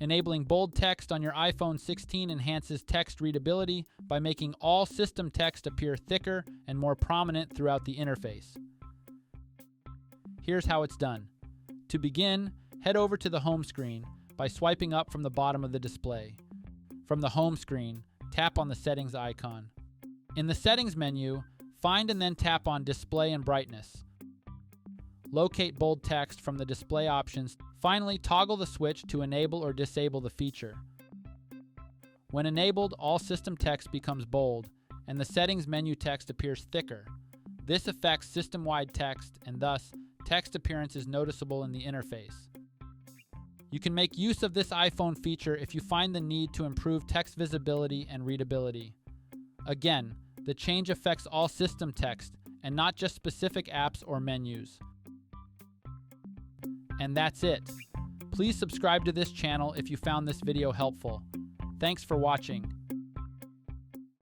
Enabling bold text on your iPhone 16 enhances text readability by making all system text appear thicker and more prominent throughout the interface. Here's how it's done. To begin, head over to the home screen by swiping up from the bottom of the display. From the home screen, tap on the settings icon. In the settings menu, find and then tap on Display and Brightness. Locate bold text from the display options. Finally, toggle the switch to enable or disable the feature. When enabled, all system text becomes bold, and the settings menu text appears thicker. This affects system-wide text, and thus, text appearance is noticeable in the interface. You can make use of this iPhone feature if you find the need to improve text visibility and readability. Again, the change affects all system text, and not just specific apps or menus. And that's it. Please subscribe to this channel if you found this video helpful. Thanks for watching.